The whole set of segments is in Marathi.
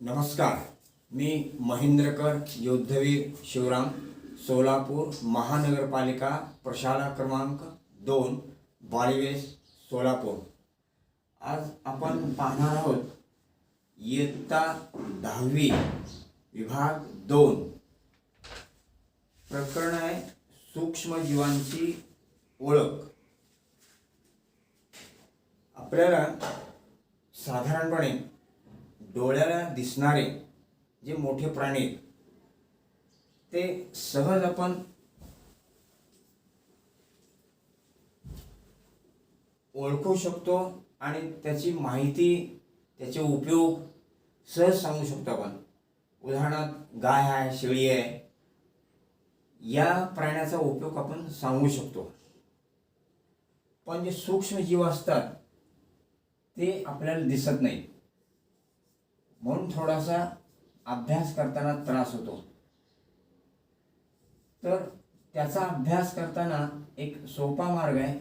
नमस्कार. मी महेंद्रकर योद्धवीर शिवराम, सोलापूर महानगरपालिका प्रशाला क्रमांक 2, बाळीवेस, सोलापूर. आज आपण पाहणार आहोत इयत्ता 10वी विभाग 2. प्रकरण आहे सूक्ष्मजीवांची ओळख. आपल्याला साधारणपणे डोळ्याला दिसणारे जे मोठे प्राणी आहेत ते सहज आपण ओळखू शकतो आणि त्याची माहिती, त्याचे उपयोग सहज सांगू शकतो आपण. उदाहरणार्थ गाय आहे, शेळी आहे, या प्राण्याचा उपयोग आपण सांगू शकतो. पण जे सूक्ष्म जीव असतात ते आपल्याला दिसत नाहीत, म्हणून थोडासा अभ्यास करताना त्रास होतो. तर त्याचा अभ्यास करताना एक सोपा मार्ग आहे.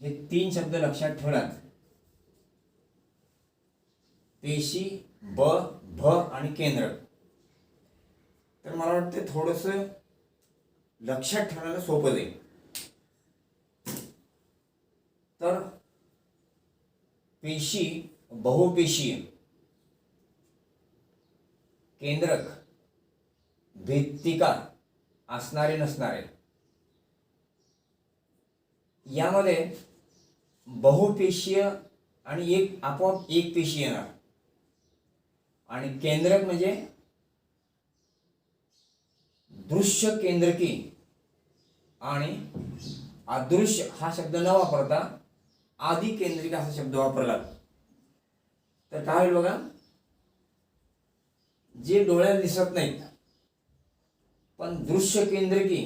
हे 3 शब्द लक्षात ठेवलात: पेशी, ब, भ आणि केंद्र. तर मला वाटतं थोडंसं लक्षात ठेवायला सोपं जाईल. तर पेशी बहुपेशीय, केंद्रक भित्तिका असणारे नसणारे. यामध्ये बहुपेशीय आणि आपोआप एक पेशी येणार. आणि केंद्रक म्हणजे दृश्य केंद्रकी आणि अदृश्य हा शब्द न वापरता आदि केंद्रिक असा शब्द वापरला. तर काय होईल बघा, जे डोळ्याला दिसत नाहीत पण दृश्य केंद्रकी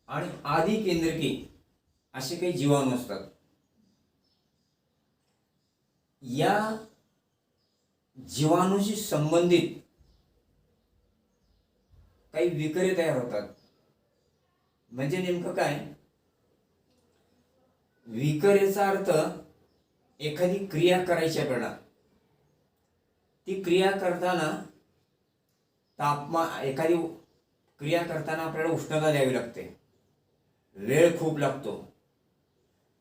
आणि आदि केंद्रकी असे काही जीवाणू असतात. या जीवाणूशी संबंधित काही विकरे तयार होतात. म्हणजे नेमकं काय? विकरेचा अर्थ एखादी क्रिया करायची आपल्याला. ती क्रिया करताना एखादी क्रिया करताना आपल्याला उष्णता द्यावी लागते, वेळ खूप लागतो.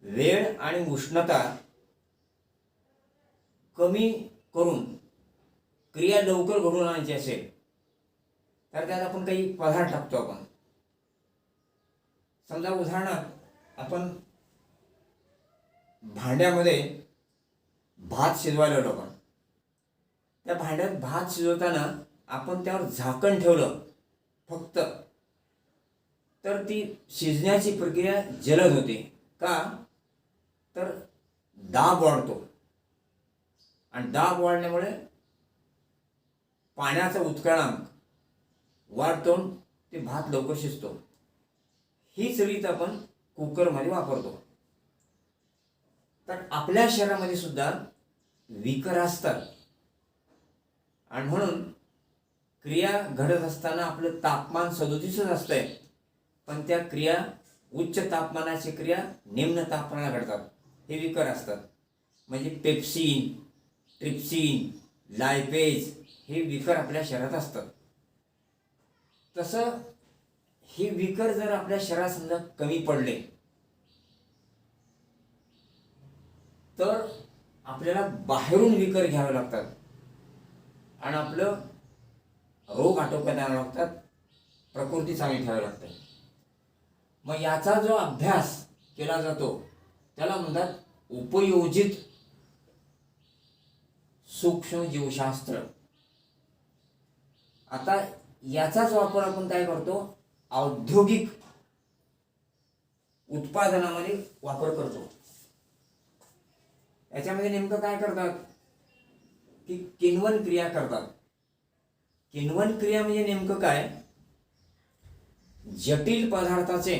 वेळ आणि उष्णता कमी करून क्रिया लवकर घडून आणायची असेल तर त्यात आपण काही पदार्थ टाकतो. आपण समजा उदाहरणार्थ आपण भांड्यामध्ये भात शिजवायला लावलो. आपण त्या भांड्यात भात शिजवताना आपण त्यावर झाकण ठेवलं फक्त, तर ती शिजण्याची प्रक्रिया जलद होते. का? तर दाब वाढतो आणि दाब वाढल्यामुळे पाण्याचा उत्कळांक वाढतो, ते भात लवकर शिजतो. हीच रीत आपण कुकरमध्ये वापरतो. तर आपल्या शरीरामध्ये सुद्धा विकर असतात आणि म्हणून क्रिया घडत असताना आपलं तापमान 37 असतंय, पण त्या क्रिया उच्च तापमानाची क्रिया निम्न तापमानाला घडतात. हे विकर असतात. म्हणजे पेप्सिन, ट्रिप्सिन, लायपेज हे विकर आपल्या शरीरात असतात. तसं हे विकर जर आपल्या शरीरात समजा कमी पडले तर आपल्याला बाहेरून विकर घ्यावे लागतात आणि आपलं रोग आटोक्यात आणावे लागतात, प्रकृती चांगली ठेवावी लागते. मग याचा जो अभ्यास केला जातो त्याला म्हणतात उपयोजित सूक्ष्म जीवशास्त्र. आता याचाच वापर आपण काय करतो? औद्योगिक उत्पादनामध्ये वापर करतो. याच्यामध्ये नेमकं काय करतात की किण्वन क्रिया करतात. किण्वन क्रिया म्हणजे नेमकं काय? जटिल पदार्थाचे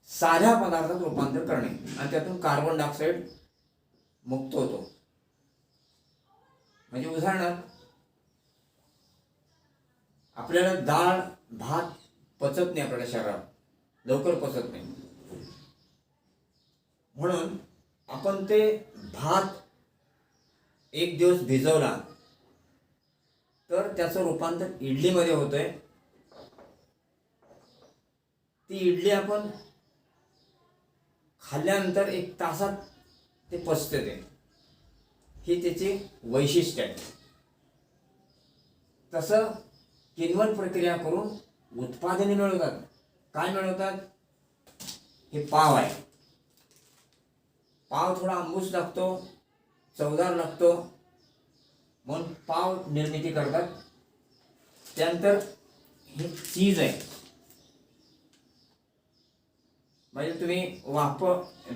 साध्या पदार्थात रूपांतर करणे आणि त्यातून कार्बन डायऑक्साईड मुक्त होतो. म्हणजे उदाहरणार्थ आपल्याला डाळ भात पचत नाही, आपल्या शरीरात लवकर पचत नाही, म्हणून आपण ते भात एक दिवस भिजवला त्यानंतर त्याचं रूपांतर इडलीमध्ये होतंय. ती इडली आपण खाल्ल्यानंतर 1 तासात ते पचते. हे त्याचे वैशिष्ट्य आहे. तसं किण्वन प्रक्रिया करून उत्पादने मिळवतात. काय मिळवतात? हे पाव आहे. पाव थोडा आंबूस लागतो, चवदार लागतो, म्हणून पाव निर्मिती करतात. त्यानंतर हे चीज आहे. म्हणजे तुम्ही वाफ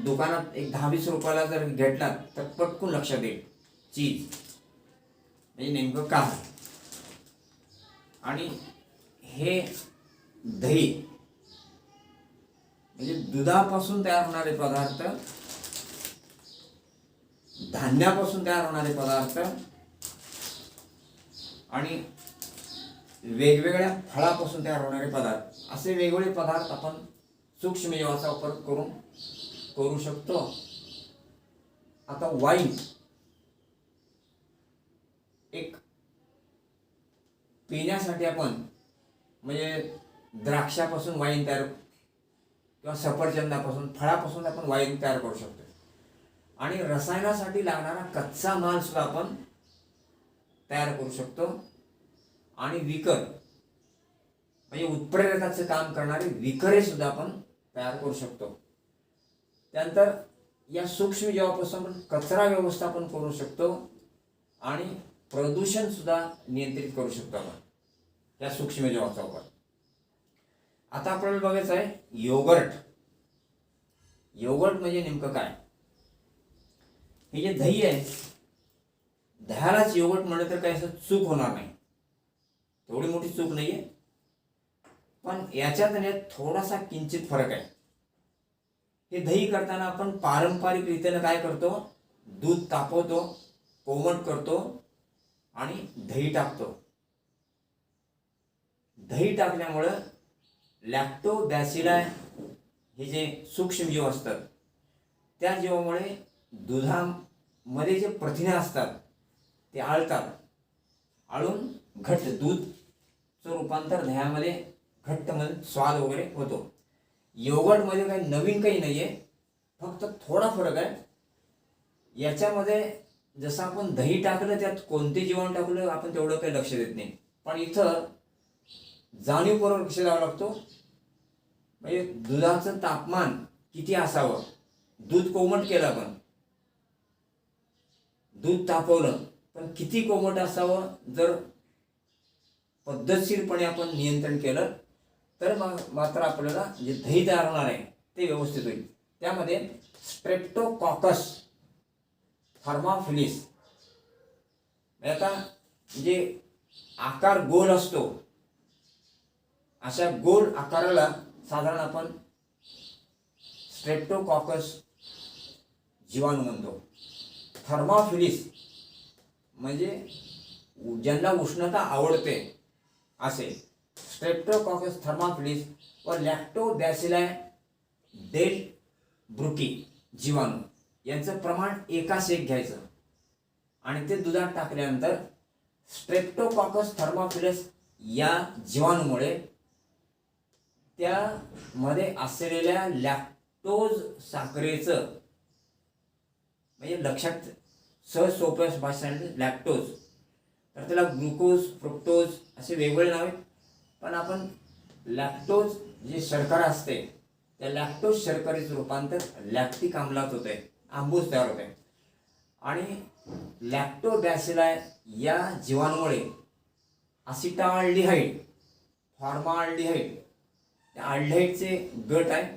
दुकानात 10-20 रुपयाला जर घेतलात तर पटकन लक्षात येईल चीज म्हणजे नेमकं काय. आणि हे दही म्हणजे दुधापासून तयार होणारे पदार्थ, धान्यापासून तयार होणारे पदार्थ आणि वेगवेगळ्या फळापासून तयार होणारे पदार्थ, असे वेगवेगळे पदार्थ आपण सूक्ष्मजीवाचा वापर करून करू शकतो. आता वाईन एक पिण्यासाठी आपण म्हणजे द्राक्षापासून वाईन तयार किंवा सफरचंदापासून फळापासून आपण वाईन तयार करू शकतो. आणि रसायनासाठी लागणारा कच्चा माल सुद्धा आपण तयार करू शकतो. आणि विकर म्हणजे उत्प्रेरकाचं काम करणारे विकरे सुद्धा आपण तयार करू शकतो. त्यानंतर या सूक्ष्मजीवापासून आपण कचरा व्यवस्थापन करू शकतो आणि प्रदूषण सुद्धा नियंत्रित करू शकतो आपण या सूक्ष्मजीवाचा वापर. आता आपल्याला बघायचं आहे योगर्ट. योगर्ट म्हणजे नेमकं काय? हे जे दही आहे, दह्यालाच योगर्ट म्हणलं तर काही असं चूक होणार नाही, एवढी मोठी चूक नाही आहे. पण याच्यात आणि थोडासा किंचित फरक आहे. हे दही करताना आपण पारंपरिक रीतीने काय करतो? दूध तापवतो, कोमट करतो आणि दही टाकतो. दही टाकल्यामुळं लॅक्टोबॅसिलाई हे जे सूक्ष्मजीव असतात त्या जीवामुळे दुधामध्ये जे प्रथिने असतात ते आळतात. आळून घट्ट दूधचं रूपांतर दह्यामध्ये घट्टमध्ये स्वाद वगैरे होतो. योगर्टमध्ये काही नवीन काही नाही आहे, फक्त थोडा फरक आहे. याच्यामध्ये जसं आपण दही टाकलं त्यात कोणते जीवाणू टाकलं आपण तेवढं काही लक्ष देत नाही, पण इथं जाणीवपूर्वक लक्ष द्यावं लागतो. म्हणजे दुधाचं तापमान किती असावं, दूध कोमट केलं आपण, दूध तापवलं पण किती कोमट असावं, जर पद्धतशीरपणे आपण नियंत्रण केलं तर मात्र आपल्याला जे दही तयार होणार आहे ते व्यवस्थित होईल. त्यामध्ये स्ट्रेप्टोकॉकस थर्मोफिलिस आता जे आकार गोल असतो, अशा गोल आकाराला साधारण आपण स्ट्रेप्टोकॉकस जीवाणू म्हणतो. थर्मोफिलिस म्हणजे ज्यांना उष्णता आवडते असे स्ट्रेप्टोकॉकस थर्मोफिलिस व लॅक्टोबॅसिलाई डेल्ब्रुकी जीवाणू यांचं प्रमाण 1:1 घ्यायचं आणि ते दुधात टाकल्यानंतर स्ट्रेप्टोकॉकस थर्मोफिलिस या जीवाणूमुळे त्यामध्ये असलेल्या लॅक्टोज साखरेचं म्हणजे लक्षात सहज सोप्या भाषेत लॅक्टोज, तर त्याला ग्लुकोज, फ्रुक्टोज असे वेगवेगळे नाव आहेत, पण आपण लॅक्टोज जे शर्करा असते त्या लॅक्टोज शर्करेचं रूपांतर लॅक्टिक आम्लात होते, आंबूस तयार होते. आणि लॅक्टोबॅसिलाई या जीवाणूमुळे असिटाल्डिहाइड, फॉर्माल्डिहाइड त्या अल्डिहाइडचे गट आहे,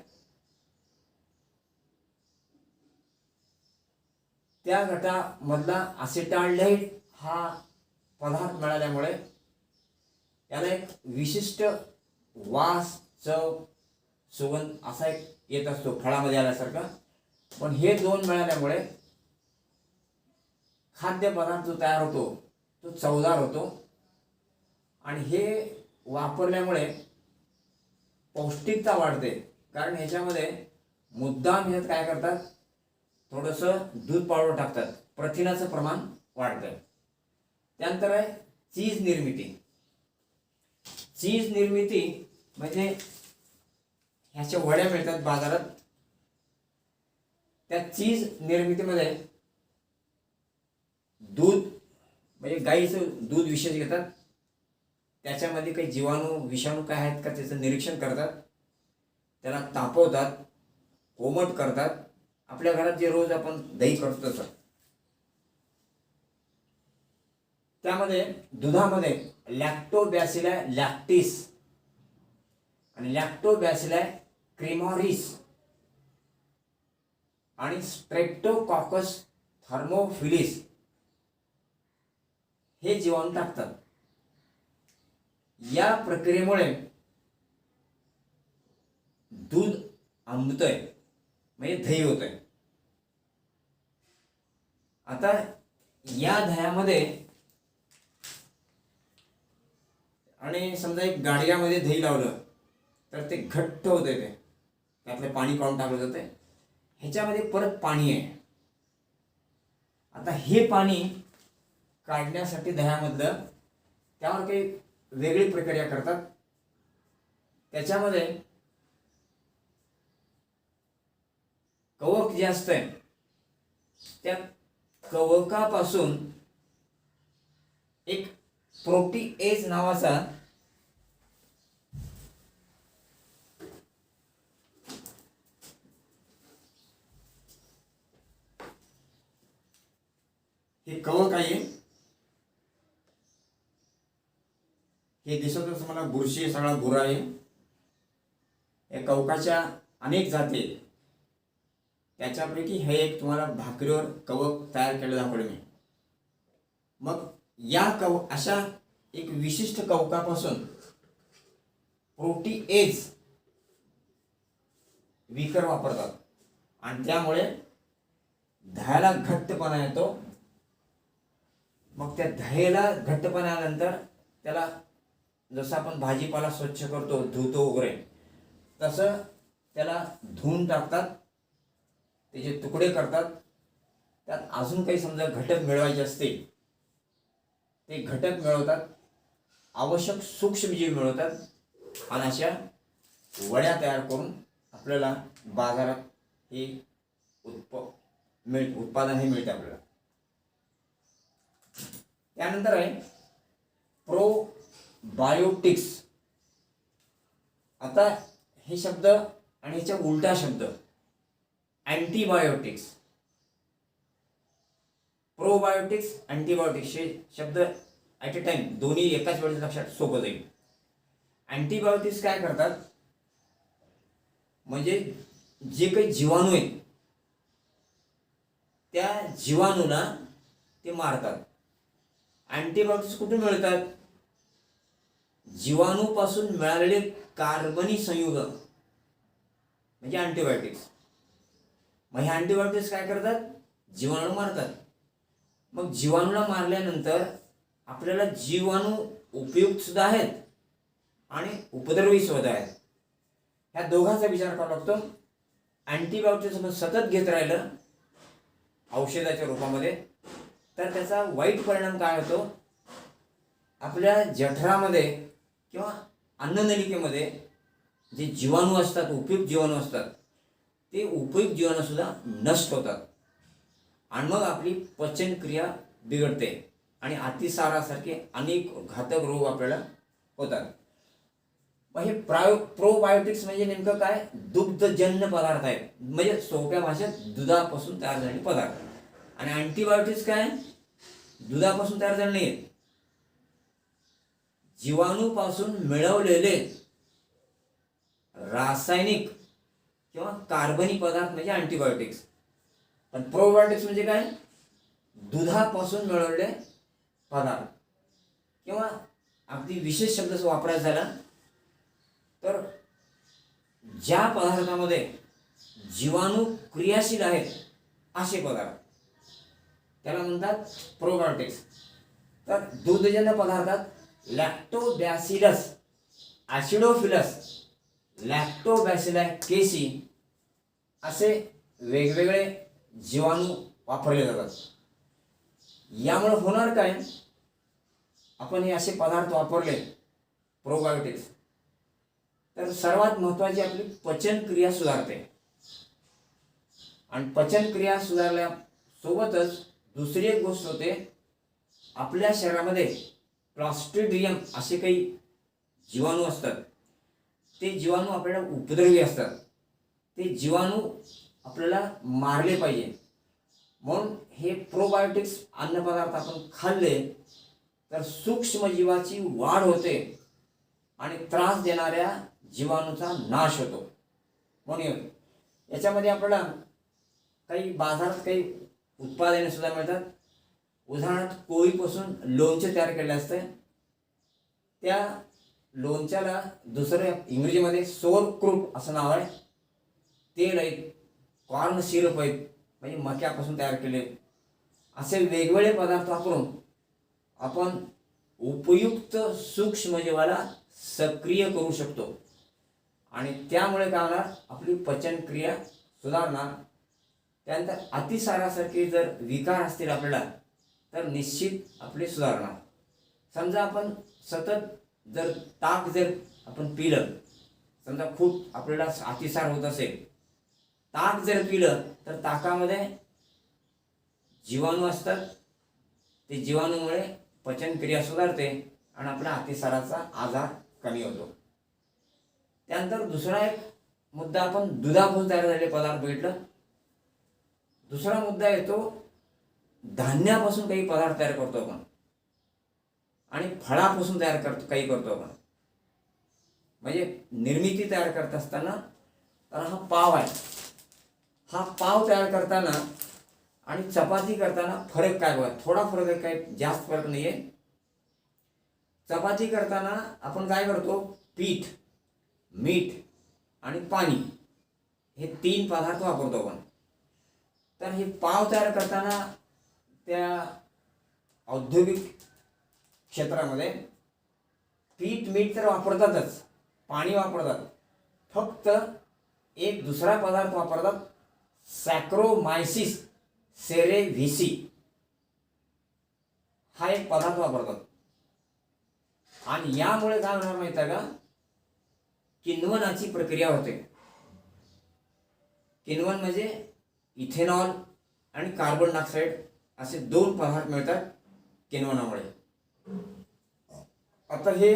त्या गटामधला असिटाल्डिहाइड हा पदार्थ मिळाल्यामुळे याला एक विशिष्ट वास, चव, सुगंध असा एक येत असतो फळामध्ये आल्यासारखा. पण हे दोन मिळाल्यामुळे खाद्यपदार्थ जो तयार होतो तो चवदार होतो. आणि हे वापरल्यामुळे पौष्टिकता वाढते, कारण ह्याच्यामध्ये मुद्दाम ह्यात काय करतात, थोडंसं दूध पावडर टाकतात, प्रथिनाचं प्रमाण वाढतं. त्यानंतर आहे चीज निर्मिती. चीज निर्मिती म्हणजे ह्याच्या वड्या मिळतात बाजारात. त्या चीज निर्मितीमध्ये दूध म्हणजे गाईचं दूध विशेष घेतात, त्याच्यामध्ये काही जीवाणू विषाणू काय आहेत का त्याचं निरीक्षण करतात, त्याला तापवतात, कोमट करतात. आपल्या घरात जे रोज आपण दही करतो तसं. त्यामध्ये दुधामध्ये लॅक्टोबॅसिलाय लॅक्टिस आणि लॅक्टोबॅसिलाय क्रिमोरिस आणि स्ट्रेप्टोकॉकस थर्मोफिलिस हे जीवाणू टाकतात. या प्रक्रियेमुळे दूध आंबतंय म्हणजे दही होतंय. आता या दह्यामध्ये आणि समजा एक गाडग्यामध्ये दही लावलं तर ते घट्ट होते, ते त्यातलं पाणी काढून टाकलं जाते. ह्याच्यामध्ये परत पाणी आहे. आता हे पाणी काढण्यासाठी दह्यामधलं त्यावर काही वेगळी प्रक्रिया करतात. त्याच्यामध्ये कवक जे असतंय त्या कवकापासून एक प्रोटीएज नावाचा हे कवक आहे. हे दिसतच मला बुरशी सगळा बुरा आहे. या कवकाच्या अनेक जाती आहेत. त्याच्यापैकी हे एक तुम्हाला भाकरीवर कवक तयार केलं दाखवलं मी. मग या अशा एक विशिष्ट कवकापासून प्रोटीएज विकर वापरतात आणि त्यामुळे दह्याला घट्टपणा येतो. मग त्या दह्याला घट्टपणा आल्यानंतर त्याला जसं आपण भाजीपाला स्वच्छ करतो, धुतो वगैरे, तसं त्याला धुवून टाकतात, त्याचे तुकडे करतात. त्यात अजून काही समजा घटक मिळवायचे असतील ते घटक मिळवतात, आवश्यक सूक्ष्मजीव मिळवतात आणि अशा वड्या तयार करून आपल्याला बाजारात हे उत्पादन हे मिळते आपल्याला. त्यानंतर आहे प्रोबायोटिक्स. आता हे शब्द आणि ह्याचा उलटा शब्द अँटीबायोटिक्स. प्रोबायोटिक्स, अँटीबायोटिक्स हे शब्द ॲट अ टाइम दोन्ही एकाच वेळेस लक्षात सोपं जाईल. अँटीबायोटिक्स काय करतात म्हणजे जे काही जीवाणू आहेत त्या जीवाणूला ते मारतात. अँटीबायोटिक्स कुठून मिळतात? जीवाणूपासून मिळालेले कार्बनी संयुग म्हणजे अँटीबायोटिक्स. मग हे अँटीबायोटिक्स काय करतात? जीवाणू मारतात. मग जीवाणूला मारल्यानंतर आपल्याला जीवाणू उपयुक्त सुद्धा आहेत आणि उपद्रवी सुद्धा आहेत. ह्या दोघांचा विचार करावा लागतो. अँटीबायोटिक्स सतत घेत राहिलं औषधाच्या रूपामध्ये तर त्याचा वाईट परिणाम काय होतो? आपल्या जठरामध्ये किंवा अन्ननलिकेमध्ये जे जीवाणू असतात, उपयुक्त जीवाणू असतात, ते उपयुक्त जीवाणू सुद्धा नष्ट होतात आणि मग आपली पचनक्रिया बिघडते आणि अतिसारासारखे अनेक घातक रोग आपल्याला होतात. मग हे प्रोबायोटिक्स म्हणजे नेमकं काय? दुग्धजन्य पदार्थ आहेत, म्हणजे सोप्या भाषेत दुधापासून तयार झालेले पदार्थ. आणि अँटीबायोटिक्स काय? दुधापासून तयार झाले नाहीत, जीवाणूपासून मिळवलेले रासायनिक किंवा कार्बनी पदार्थ म्हणजे अँटीबायोटिक्स. पण प्रोबायोटिक्स म्हणजे काय? दुधापासून मिळवलेले पदार्थ. किंवा अगदी विशेष शब्द वापरायचा झाला तर ज्या पदार्थामध्ये जीवाणू क्रियाशील आहेत असे पदार्थ त्याला म्हणतात प्रोबायोटिक्स. तर दुग्धजन्य पदार्थात लॅक्टोबॅसिलस ॲसिडोफिलस, लॅक्टोबॅसिलाई केसी असे वेगवेगळे जीवाणू वापरले जातात. यामुळे होणार काय? आपण हे असे पदार्थ वापरले प्रोबायोटिक्स, तर सर्वात महत्त्वाची आपली पचनक्रिया सुधारते. आणि पचनक्रिया सुधारल्यासोबतच दुसरी एक गोष्ट होते, आपल्या शरीरामध्ये क्लॉस्ट्रिडियम असे काही जीवाणू असतात. ते जीवाणू आपल्याला उपद्रवी असतात. ते जीवाणू आपल्याला मारले पाहिजे. म्हणून हे प्रोबायोटिक्स अन्नपदार्थ आपण खाल्ले तर सूक्ष्मजीवाची वाढ होते आणि त्रास देणाऱ्या जीवाणूचा नाश होतो. म्हणून याच्यामध्ये आपल्याला काही बाजारात काही उत्पादने सुद्धा मिळतात. उदाहरणार्थ कोळीपासून लोणचे तयार केले असते. त्या लोणच्याला दुसरं इंग्रजीमध्ये सोरक्रूट असं नाव आहे. तेल आहे, कॉर्न सिरप आहे, म्हणजे मक्यापासून तयार केले. असे वेगवेगळे पदार्थ वापरून आपण उपयुक्त सूक्ष्मजीवाला सक्रिय करू शकतो आणि त्यामुळे काय होणार, आपली पचनक्रिया सुधारणार. त्यानंतर अतिसारासारखे जर विकार असतील आपल्याला तर निश्चित आपले सुधारणार. समजा आपण सतत जर ताक जर आपण पिलं, समजा खूप आपल्याला अतिसार होत असेल, ताक जर पिलं तर ताकामध्ये जीवाणू असतात. ते जीवाणूमुळे पचनक्रिया सुधारते आणि आपल्या अतिसाराचा आजार कमी होतो. त्यानंतर दुसरा एक मुद्दा, आपण दुधापासून तयार झालेले पदार्थ बघितलं. दुसरा मुद्दा येतो, धान्यापासून काही पदार्थ तयार करतो आपण आणि फळापासून काही करतो आपण. म्हणजे निर्मिती तयार करत असताना, तर हा पाव आहे, हा पाव तयार करताना आणि चपाती करताना फरक काय बघा, थोडा फरक आहे, काही जास्त फरक नाही आहे. चपाती करताना आपण काय करतो, पीठ, मीठ आणि पाणी हे 3 पदार्थ वापरतो आपण. तर हे पाव तयार करताना त्या औद्योगिक क्षेत्रामध्ये पीठ, मीठ तर वापरतातच, पाणी वापरतात. फक्त एक दुसरा पदार्थ वापरतात, सॅक्रोमायसिस सेरेव्हिसी हा एक पदार्थ वापरतात. आणि यामुळे काय होणार माहिती आहे का, किण्वनाची प्रक्रिया होते. किण्वन म्हणजे इथेनॉल आणि कार्बन डायऑक्साईड असे 2 पदार्थ मिळतात किण्वनामुळे. आता हे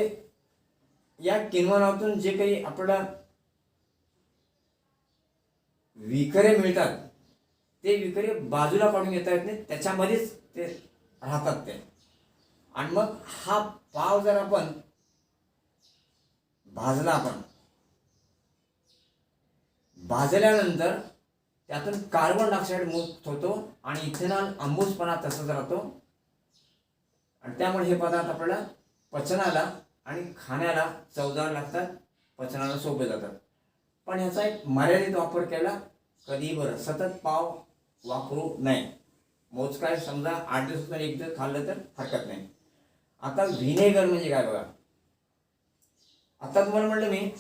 या किण्वनातून जे काही आपल्याला विकरे मिळतात, ते विकरे बाजूला काढून घेता येत नाही, त्याच्यामध्येच ते राहतात ते. आणि मग हा पाव जर आपण भाजल्यानंतर त्यातून कार्बन डायऑक्साईड मुक्त होतो आणि इथेनॉल आंबूसपणा तसंच राहतो. आणि त्यामुळे हे पदार्थ आपल्याला पचनाला आणि खाण्याला चवदार लागतात, पचनाला सोपे जातात. पण ह्याचा एक मर्यादित वापर केला कधी बरं. सतत पाव वापरू नये. मोजकाय, समजा 8 दिवसातून 1 दिवस खाल्लं तर हरकत नाही. आता व्हिनेगर म्हणजे काय बघा. आता तुम्हाला म्हटलं मी,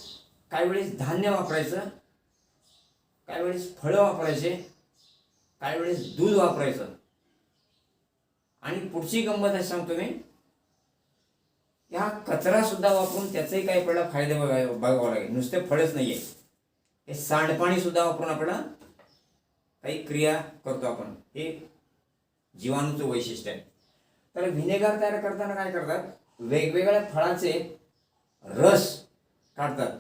काही वेळेस धान्य वापरायचं, काही वेळेस फळं वापरायचे, काही वेळेस दूध वापरायचं. आणि पुढची गंमत आहे सांगतो मी, हा कचरा सुद्धा वापरून त्याचेही काही आपल्याला फायदे बघावं लागेल. नुसते फळच नाहीये, हे सांडपाणी सुद्धा वापरून आपल्याला काही क्रिया करतो आपण. हे जीवाणूचं वैशिष्ट्य आहे. तर व्हिनेगर तयार करताना काय करतात, वेगवेगळ्या फळाचे रस काढतात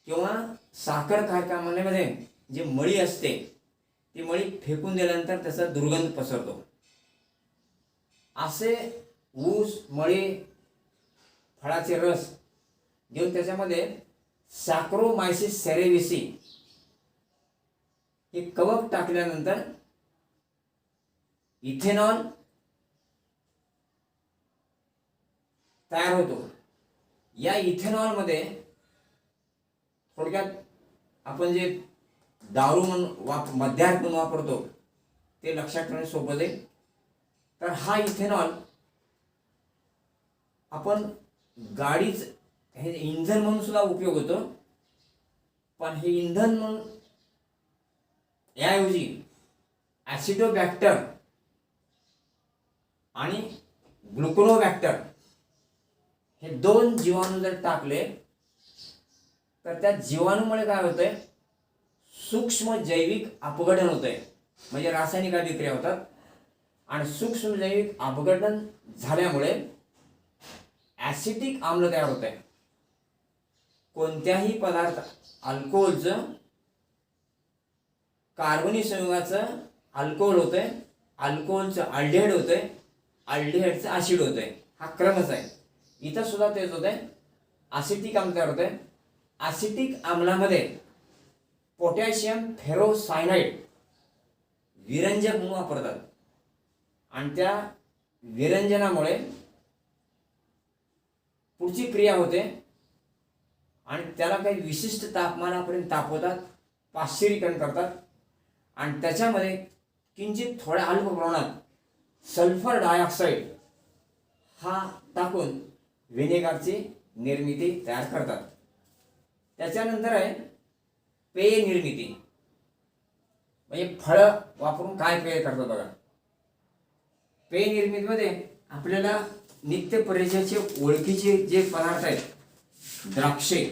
किंवा साखर कारखान्यामध्ये जे मळी असते ती मळी फेकून दिल्यानंतर त्याचा दुर्गंध पसरतो. असे ऊस, मळी, फळाचे रस घेऊन त्याच्यामध्ये सॅक्रोमायसिस सेरेव्हिसी हे कवक टाकल्यानंतर इथेनॉल तयार होतो. या इथेनॉलमध्ये थोडक्यात आपण जे दारू म्हणून मद्यार्क म्हणून वापरतो ते लक्षात ठेवणे सोपं जाईल. तर हा इथेनॉल आपण गाडीच हे इंधन म्हणून सुद्धा उपयोग होतो. पण हे इंधन म्हणून याऐवजी ॲसिडोबॅक्टर आणि ग्लुकोनोबॅक्टर हे 2 जीवाणू जर टाकले तर त्या जीवाणूमुळे काय होतंय, सूक्ष्म जैविक अपघटन होतंय, म्हणजे रासायनिक अभिक्रिया होतात. आणि सूक्ष्म जैविक अपघटन झाल्यामुळे ॲसिटिक आम्ल तयार होत आहे. कोणत्याही पदार्थ अल्कोहोलचं कार्बनी संयुगाचं अल्कोहोल होतंय, अल्कोहोलचं अल्डिहाइड होतंय, अल्डिहाइडचं ॲसिड होतंय. हा क्रमच आहे. इथं सुद्धा तेच होतंय, ॲसिटिक आम्ल तयार होतंय. ॲसिटिक आम्लामध्ये पोटॅशियम फेरोसायनाइड विरंजक म्हणून वापरतात आणि त्या विरंजनामुळे पुढची क्रिया होते आणि त्याला काही विशिष्ट तापमानापर्यंत तापवतात, पाश्चरीकरण करतात आणि त्याच्यामध्ये किंचित थोड्या अल्प प्रमाणात सल्फर डायऑक्साईड हा टाकून व्हिनेगारची निर्मिती तयार करतात. त्याच्यानंतर आहे पेय निर्मिती, म्हणजे फळं वापरून काय पेय करतात बघा. पेय निर्मितीमध्ये आपल्याला नित्य परिचयाचे ओळखीचे जे पदार्थ आहेत, द्राक्षे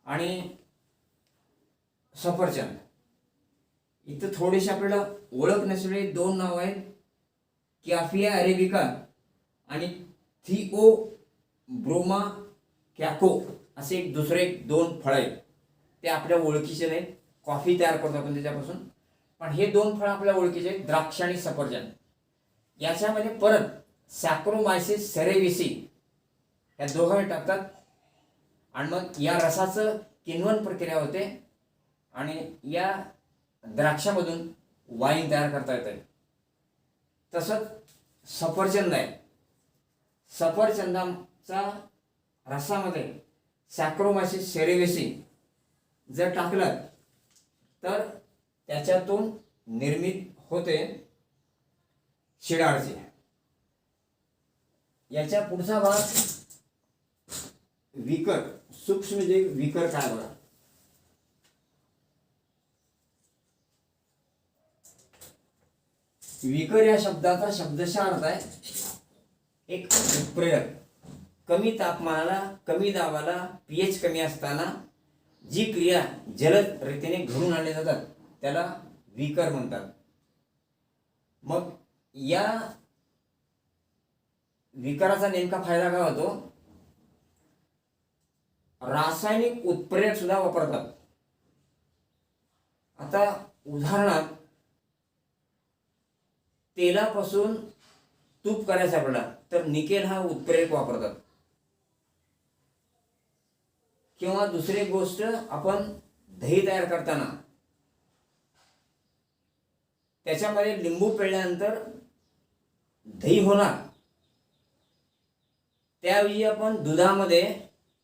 आणि सफरचंद. इथं थोडेसे आपल्याला ओळख नसलेले 2 नाव आहेत, कॅफिया अरेबिका आणि थिओ ब्रोमा कॅको असे दुसरे 2 फळ आहेत. ते आपल्या ओळखीचे नाहीत. कॉफी तयार करतो आपण त्याच्यापासून, पण हे 2 फळं आपल्या ओळखीचे आहेत, द्राक्ष आणि सफरचंद. याच्यामध्ये परत सॅक्रोमायसिस सेरेविसी या दोघांनी टाकतात आणि मग या रसाचं किण्वन प्रक्रिया होते आणि या द्राक्षामधून वाईन तयार करता येते. तसंच सफरचंद आहे, सफरचंदाचा रसामध्ये सॅक्रोमायसिस सेरेविसी जर टाकलं तर त्याच्यातून निर्मित होते शिडाळचे. याच्या पुढचा भाग विकर, सूक्ष्मजीव विकर काय बघा. विकर या शब्दाचा शब्दशः अर्थ आहे एक उत्प्रेरक. कमी तापमानाला, कमी दाबाला, पीएच कमी असताना जी क्रिया जलद रीतीने घडून आणल्या जातात त्याला विकर म्हणतात. मग या विकाराचा नेमका फायदा काय होतो, रासायनिक उत्प्रेरक सुद्धा वापरतात. आता उदाहरणार्थ तेलापासून तूप करायचं आपल्याला तर निकेल हा उत्प्रेरक वापरतात. किंवा दुसरी गोष्ट, आपण दही तयार करताना त्याच्यामध्ये लिंबू पिळल्यानंतर दही होणार, त्याऐवजी आपण दुधामध्ये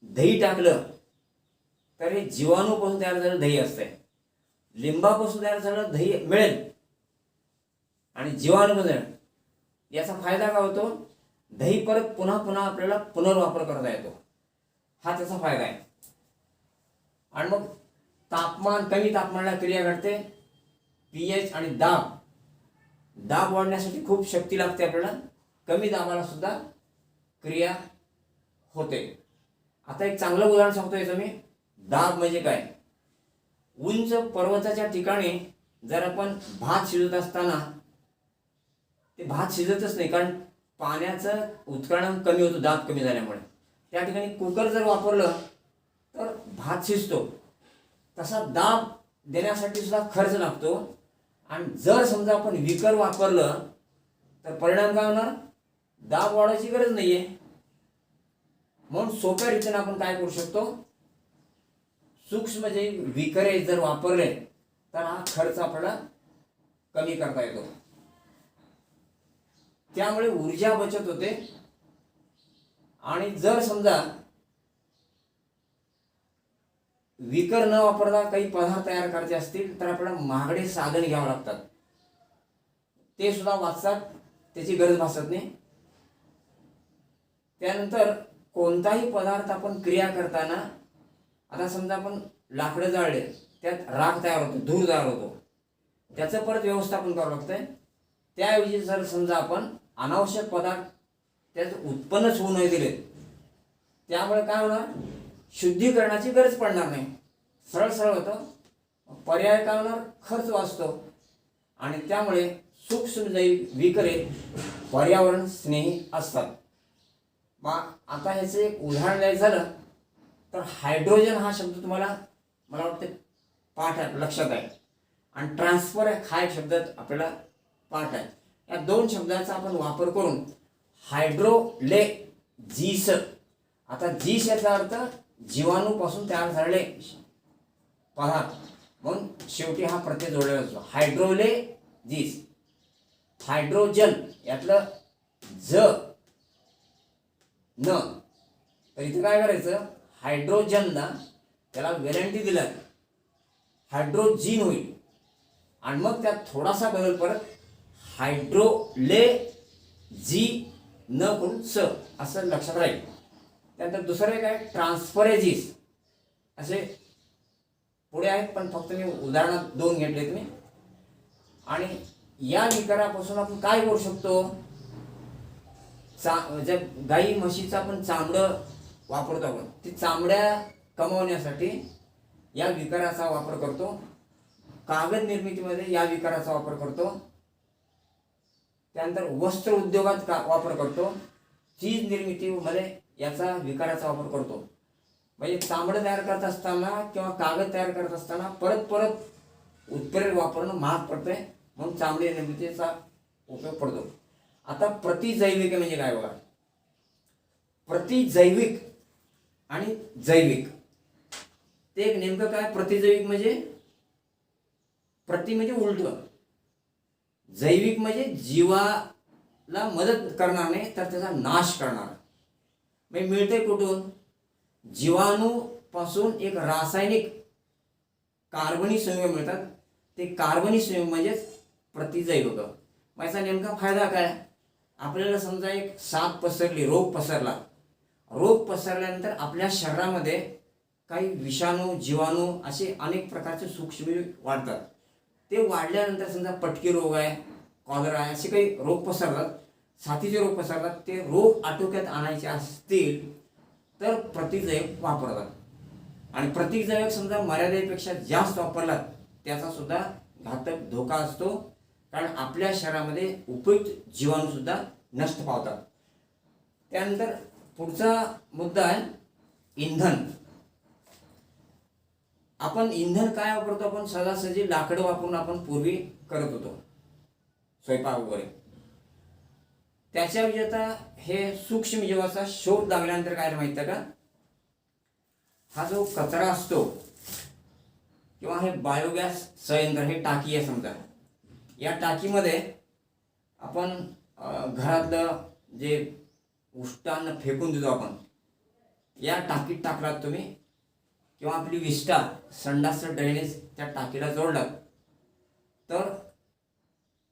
दही टाकलं तर हे जीवाणूपासून तयार झालेलं दही असतंय. लिंबापासून तयार झालेलं दही मिळेल आणि जीवाणूपासून. याचा फायदा काय होतो, दही परत पुन्हा पुन्हा आपल्याला पुनर्वापर करता येतो. हा त्याचा फायदा आहे. आणि मग तापमान, कमी तापमानाला क्रिया घडते. पीएच आणि दाब वाढण्यासाठी खूप शक्ती लागते आपल्याला. कमी दाबाला सुद्धा क्रिया होते. आता एक चांगलं उदाहरण सांगतो याचं मी. दाब म्हणजे काय, उंच पर्वताच्या ठिकाणी जर आपण भात शिजत असताना ते भात शिजतच नाही, कारण पाण्याचं उत्कलन कमी होतं दाब कमी झाल्यामुळे. त्या ठिकाणी कुकर जर वापरलं तर भात शिजतो. तसा दाब देण्यासाठी सुद्धा खर्च लागतो. आणि जर समजा आपण विकर वापरलं तर परिणाम काय होणार, दाब वाढवायची गरज नाहीये. म्हणून सोप्या रीतीने आपण काय करू शकतो, सूक्ष्म जे विकरे जर वापरले तर हा खर्च आपल्याला कमी करता येतो. त्यामुळे ऊर्जा बचत होते. आणि जर समजा विकर न वापरता काही पदार्थ तयार करायचे असतील तर आपल्याला महागडे साधन घ्यावं लागतात. ते सुद्धा वाचतात, त्याची गरज भासत नाही. त्यानंतर कोणताही पदार्थ आपण क्रिया करताना, आता समजा आपण लाकडं जाळले, त्यात राख तयार होतो, धूर तयार होतो, त्याचं परत व्यवस्थापन करावं लागतंय. त्याऐवजी जर समजा आपण अनावश्यक पदार्थ त्याचं उत्पन्नच होऊ नये दिले, त्यामुळे काय होणार, शुद्धीकरणाची गरज पडणार नाही, सरळ सरळ होतं. पर्याय काय होणार, खर्च वाचतो. आणि त्यामुळे सूक्ष्मजैविके पर्यावरण स्नेही असतात. मग आता ह्याचं एक उदाहरण द्यायचं झालं तर हायड्रोजन हा शब्द तुम्हाला मला वाटतं पाठ आहे, लक्षात आहे. आणि ट्रान्सफर हा एक शब्द आपल्याला पाठ आहे. या दोन शब्दाचा आपण वापर करून हायड्रोलेजिस, आता जीस याचा अर्थ जीवाणूपासून तयार झालेले पदार्थ, म्हणून शेवटी हा प्रत्यय जोडलेला असतो. हायड्रोलेजिस. हायड्रोजन यातलं ज न, तर इथे काय करायचं, हायड्रोजनला त्याला वेलांटी दिला, हायड्रोजिन होईल. आणि मग त्यात थोडासा बदल परत हायड्रोलेजी न करून स असं लक्षात राहील. त्यानंतर दुसरं एक आहे ट्रान्सफरेजिस, असे पुढे आहेत, पण फक्त मी उदाहरणात दोन घेतले तुम्ही. आणि या विकारापासून आपण काय करू शकतो, जर गाई म्हशीचं आपण चामडं वापरतो, आपण ती चामड्या कमवण्यासाठी या विकाराचा वापर करतो. कागद निर्मितीमध्ये या विकाराचा वापर करतो. त्यानंतर वस्त्र उद्योगात वापर करतो. चीज निर्मितीमध्ये याचा विकाराचा वापर करतो. म्हणजे चामडं तयार करत असताना किंवा कागद तयार करत असताना परत परत उत्प्रेरक वापरणं महाग पडतंय, म्हणून चामडे निर्मितीचा उपयोग पडतो. आता प्रतिजैविक म्हणजे काय बघा, प्रतिजैविक आणि जैविक ते एक नेमकं काय. प्रतिजैविक म्हणजे प्रति म्हणजे उलट, जैविक म्हणजे जीवाला मदत करणार नाही तर त्याचा नाश करणार. म्हणजे मिळते कुठून, जीवाणूपासून एक रासायनिक कार्बनी संयुग मिळतात, ते कार्बनी संयुग म्हणजेच प्रतिजैविक. मग याचा नेमका फायदा काय, आपल्याला समजा एक साथ पसरली, रोग पसरला, रोग पसरल्यानंतर आपल्या शरीरामध्ये काही विषाणू, जीवाणू असे अनेक प्रकारचे सूक्ष्मजीव वाढतात. ते वाढल्यानंतर समजा पटकी रोग आहे, कॉलरा आहे, असे काही रोग पसरतात, साथीचे रोग पसरतात. ते रोग आटोक्यात आणायचे असतील तर प्रतिजैविक वापरतात. आणि प्रतिजैविक समजा मर्यादेपेक्षा जास्त वापरलात त्याचा सुद्धा घातक धोका असतो, कारण आपल्या शरीरामध्ये उपयुक्त जीवाणू सुद्धा नष्ट पावतात. त्यानंतर पुढचा मुद्दा आहे इंधन. आपण इंधन काय वापरतो, आपण सहजासहजी लाकडं वापरून आपण पूर्वी करत होतो स्वयंपाक वगैरे. त्याच्या आता हे सूक्ष्मजीवाचा शोध लागल्यानंतर काय माहिती आहे का, हा जो कचरा असतो किंवा हे बायोगॅस संयंत्र, हे टाकी आहे समजा, या टाकीमध्ये आपण घरातलं जे उष्टान्न फेकून देतो आपण, या टाकीत टाकलात तुम्ही, किंवा आपली विस्टा संडासचं ड्रेनेज त्या टाकीला जोडलात तर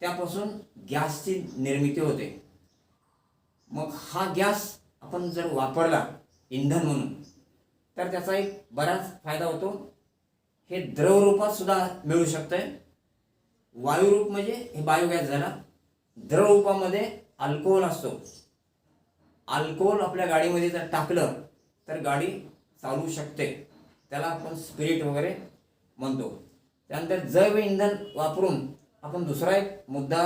त्यापासून गॅसची निर्मिती होते. मग हा गॅस आपण जर वापरला इंधन म्हणून तर त्याचा एक बराच फायदा होतो. हे द्रवरूपात सुद्धा मिळू शकतंय. वायुरूप म्हणजे हे बायोगॅस झाला. द्रवरूपामध्ये अल्कोहोल असतो. अल्कोहोल आपल्या गाडीमध्ये जर टाकलं तर गाडी चालू शकते, त्याला आपण स्पिरिट वगैरे म्हणतो. त्यानंतर जैव इंधन वापरून आपण दुसरा एक मुद्दा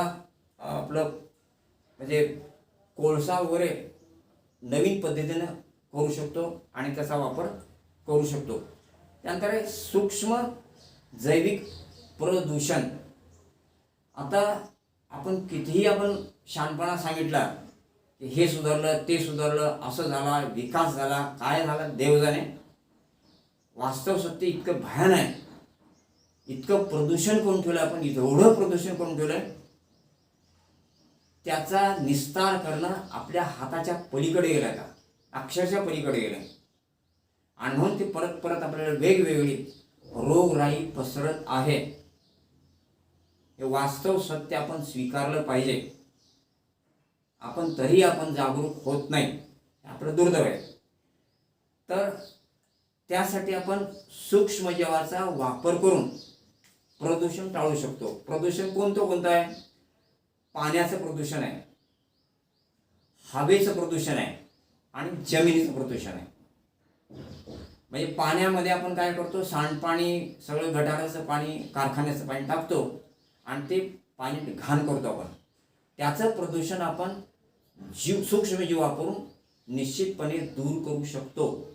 आपलं म्हणजे कोळसा वगैरे नवीन पद्धतीनं करू शकतो आणि त्याचा वापर करू शकतो. त्यानंतर सूक्ष्म जैविक प्रदूषण. आता आपण कितीही आपण शहाणपणा सांगितला की हे सुधारलं, ते सुधारलं, असं झाला, विकास झाला, काय झाला देव जाणे, वास्तव सत्य इतकं भयान आहे. इतकं प्रदूषण करून ठेवलं आपण, एवढं प्रदूषण करून ठेवलंय, त्याचा निस्तार करणं आपल्या हाताच्या पलीकडे गेलाय का, अक्षरशः पलीकडे गेलाय. आणि म्हणून ते परत परत आपल्याला वेगवेगळी रोगराई पसरत आहे. हे वास्तव सत्य आपण स्वीकारलं पाहिजे. आपण तरी आपण जागरूक होत नाही, आपलं दुर्दैव आहे. तर त्यासाठी आपण सूक्ष्मजीवाचा वापर करून प्रदूषण टाळू शकतो. प्रदूषण कोणतं आहे, पाण्याचं प्रदूषण आहे. हवेचं प्रदूषण आहे आणि जमिनीचं प्रदूषण आहे. म्हणजे पाण्यामध्ये आपण काय करतो, सांडपाणी सगळं गटाराचं पाणी कारखान्याचं पाणी टाकतो आणि ते पाणी घाण करतो आपण. त्याचं प्रदूषण आपण सूक्ष्मजीव वापरून निश्चितपणे दूर करू शकतो.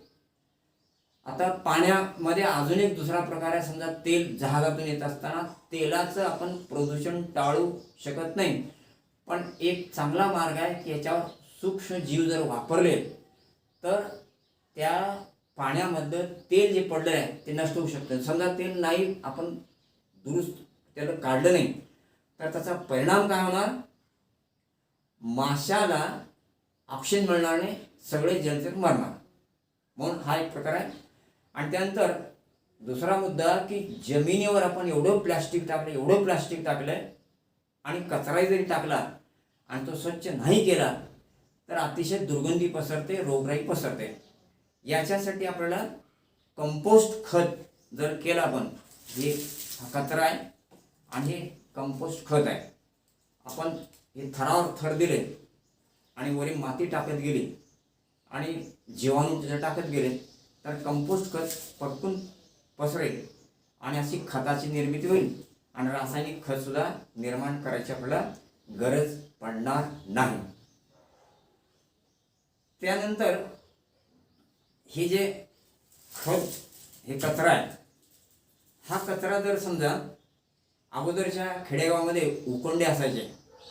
आता पाण्यामध्ये अजून एक दुसरा प्रकार आहे. समजा तेल जहाजातून येत असताना तेलाचं आपण प्रदूषण टाळू शकत नाही, पण एक चांगला मार्ग आहे की याच्यावर सूक्ष्म जीव जर वापरले तर त्या पाण्यामधलं तेल जे पडलं आहे ते नष्ट होऊ शकतं. समजा तेल नाही आपण दुरुस्त त्याला काढलं नाही तर त्याचा परिणाम काय होणार, माशाला ऑक्सिजन मिळणार नाही, सगळे जलचर मरणार. म्हणून हा एक प्रकार आहे. आणि त्यानंतर दुसरा मुद्दा की जमिनीवर आपण एवढं प्लास्टिक टाकलं आणि कचराही जरी टाकला आणि तो स्वच्छ नाही केला तर अतिशय दुर्गंधी पसरते, रोगराई पसरते. याच्यासाठी आपल्याला कंपोस्ट खत जर केलं आपण, हे कचरा आहे आणि हे कंपोस्ट खत आहे, आपण हे थरावर थर दिले आणि वरील माती टाकत गेली आणि जीवाणू त्याच्यात टाकत गेले तर कंपोस्ट खत पटकून पसरेल आणि अशी खताची निर्मिती होईल आणि रासायनिक खतसुद्धा निर्माण करायची आपल्याला गरज पडणार नाही. त्यानंतर हे जे खत, हे कचरा आहे, हा कचरा जर समजा अगोदरच्या खेडेगावामध्ये उकोंडे असायचे,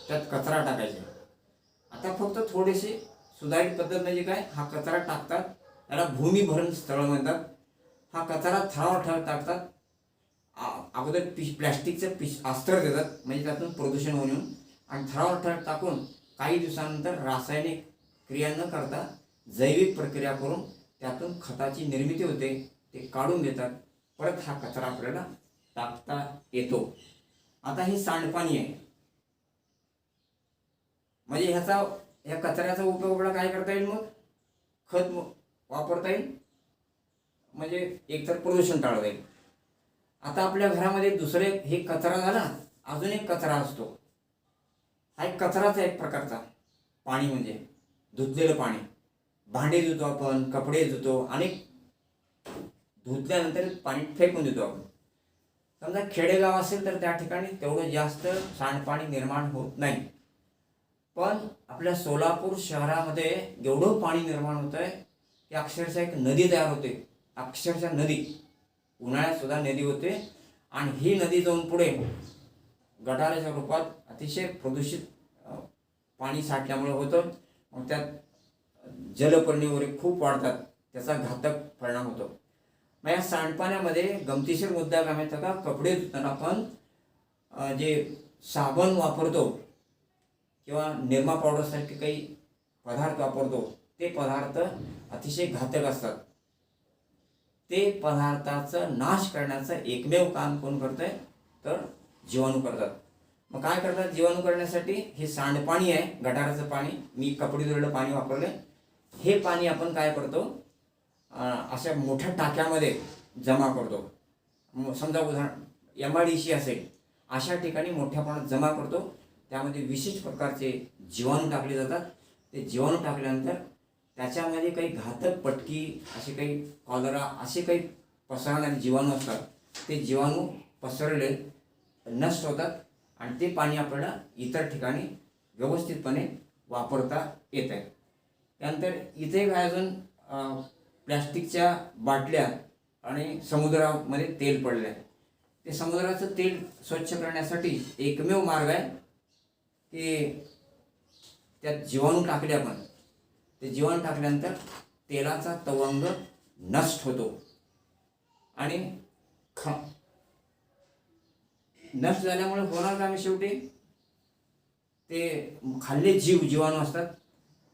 त्यात कचरा टाकायचे. आता फक्त थोडेसे सुधारित पद्धत म्हणजे काय, हा कचरा टाकतात, त्याला भूमिभरण स्थळ म्हणतात. हा कचरा थरावर थर टाकतात. अगोदर प्लॅस्टिकचं अस्तर देतात म्हणजे त्यातून प्रदूषण होऊन येऊन, आणि थरावर थर टाकून काही दिवसानंतर रासायनिक क्रिया न करता जैविक प्रक्रिया करून त्यातून खताची निर्मिती होते. ते काढून देतात, परत हा कचरा आपल्याला टाकता येतो. आता हे सांडपाणी आहे, म्हणजे ह्या कचऱ्याचा उपयोग आपल्याला काय करता येईल, मग खत वापरता येईल, म्हणजे एकतर प्रदूषण टाळता येईल. आता आपल्या घरामध्ये दुसरे हे कचरा झाला, अजून एक कचरा असतो. हा एक कचराचा एक प्रकारचा पाणी, म्हणजे धुतलेलं पाणी. भांडे धुतो आपण, कपडे धुतो आणि धुतल्यानंतर पाणी फेकून देतो आपण. समजा खेडेगाव असेल तर त्या ठिकाणी तेवढं जास्त सांडपाणी निर्माण होत नाही, पण आपल्या सोलापूर शहरामध्ये एवढं पाणी निर्माण होतं आहे की अक्षरशः एक नदी तयार होते. अक्षरशः नदी, उन्हाळ्यात सुद्धा नदी होते आणि ही नदी जाऊन पुढे गटाराच्या रूपात अतिशय प्रदूषित पाणी साठल्यामुळे होतं. मग त्यात जलपर्णी वगैरे खूप वाढतात, त्याचा घातक परिणाम होतो. मग या सांडपाण्यामध्ये गमतीशीर मुद्दा काय माहिती का, कपडे धुताना आपण जे साबण वापरतो किंवा निरमा पावडरसारखे काही पदार्थ वापरतो, ते पदार्थ अतिशय घातक असतात. ते पदार्थाचं नाश करण्याचं एकमेव काम कोण करतंय, तर जीवाणू करतात. मग काय करतात जीवाणू करण्यासाठी, हे सांडपाणी आहे, गटाराचं पाणी, मी कपडे धुतलेलं पाणी वापरले, हे पाणी आपण काय करतो, अशा मोठ्या टाक्यामध्ये जमा करतो. समजा उदाहरण MIDC असेल, अशा ठिकाणी मोठ्या प्रमाणात जमा करतो. त्यामध्ये विशिष्ट प्रकारचे जीवाणू टाकले जातात. ते जीवाणू टाकल्यानंतर त्याच्यामध्ये काही घातक पटकी, असे काही कॉलरा, असे काही पसरणारे जीवाणू असतात. ते जीवाणू पसरले नष्ट होतात आणि ते पाणी आपल्याला इतर ठिकाणी व्यवस्थितपणे वापरता येत आहे. त्यानंतर इथे काय, अजून प्लॅस्टिकच्या बाटल्या आणि समुद्रामध्ये तेल पडले आहे. ते समुद्राचं तेल स्वच्छ करण्यासाठी एकमेव मार्ग आहे की त्यात जीवाणू टाकले आपण. ते जीवाणू टाकल्यानंतर तेलाचा तवंग नष्ट होतो आणि नष्ट झाल्यामुळे होणार काय, शेवटी ते खाल्ले जीवाणू असतात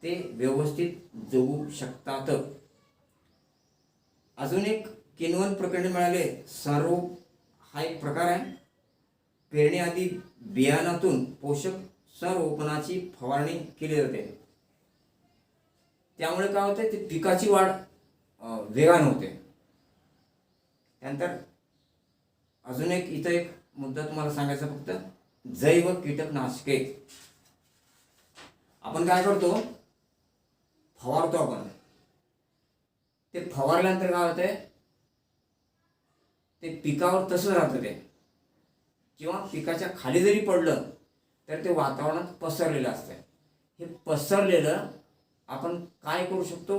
ते व्यवस्थित जगू शकतात. अजून एक किण्वन प्रकरण मिळाले, सरोप हा एक प्रकार आहे. पेरण्याआधी बियाणातून पोषक संरोपणाची फवारणी केली जाते. त्यामुळे काय होते, ते पिकाची वाढ वेगाने होते. त्यानंतर अजून एक इथं एक मुद्दा तुम्हाला सांगायचा, फक्त जैव कीटकनाशके. आपण काय करतो, फवारतो आपण, ते फवारल्यानंतर काय होतंय, ते पिकावर तसं राहतं ते, किंवा पिकाच्या खाली जरी पडलं तर ते वातावरणात पसरलेलं असतं. हे पसरलेलं आपण काय करू शकतो,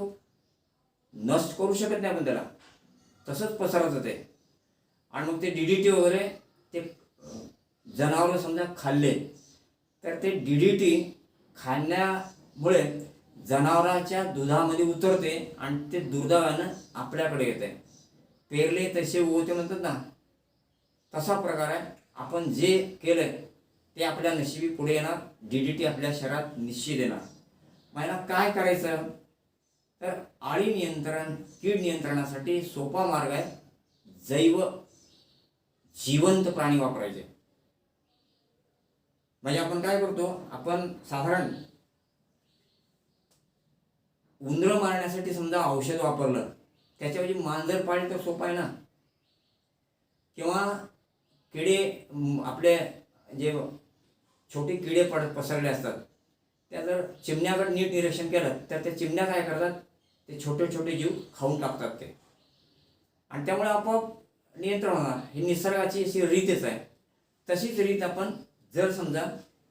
नष्ट करू शकत नाही आपण त्याला, तसंच पसरत ते. आणि मग ते DDT वगैरे ते जनावरं समजा खाल्ले तर ते DDT खाण्यामुळे जनावरांच्या दुधामध्ये उतरते आणि ते दुर्दैवानं आपल्याकडे येते. पेरले तसे उगवते म्हणतात ना, तसा प्रकार आहे. आपण जे केलं ते आपल्या नशिबी पुढे येणार. DDT आपल्या शरीरात निश्चित येणार. मला काय करायचं तर आळी नियंत्रण, कीड नियंत्रणासाठी सोपा मार्ग आहे, जैव जिवंत प्राणी वापरायचे. म्हणजे आपण काय करतो, आपण साधारण उंदरं मारण्यासाठी समजा औषध वापरलं, त्याच्याऐवजी मांजर पाळली तर सोपं आहे ना. किंवा किडे आपले जे छोटे किडे पसरले असतात, त्या जर चिमण्याकडे नीट निरीक्षण केलं तर त्या चिमण्या काय करतात, ते छोटे छोटे जीव खाऊन टाकतात ते, आणि त्यामुळे आपोआप नियंत्रण होणार. ही निसर्गाची अशी रीतच आहे. तशीच रीत आपण जर समजा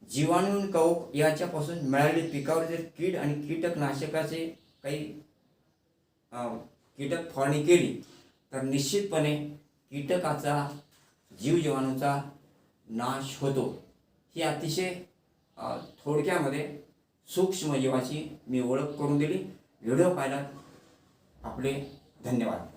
जीवाणू कवक याच्यापासून मिळालेले पिकावर जर कीड आणि कीटकनाशकाचे काही कीटक फवारणी केली तर निश्चितपणे कीटकाचा, जीवजीवाणूचा नाश होतो. ही अतिशय थोडक्यामध्ये सूक्ष्म जीवाची मी ओळख करून दिली. व्हिडिओ पाहिलात आपले धन्यवाद.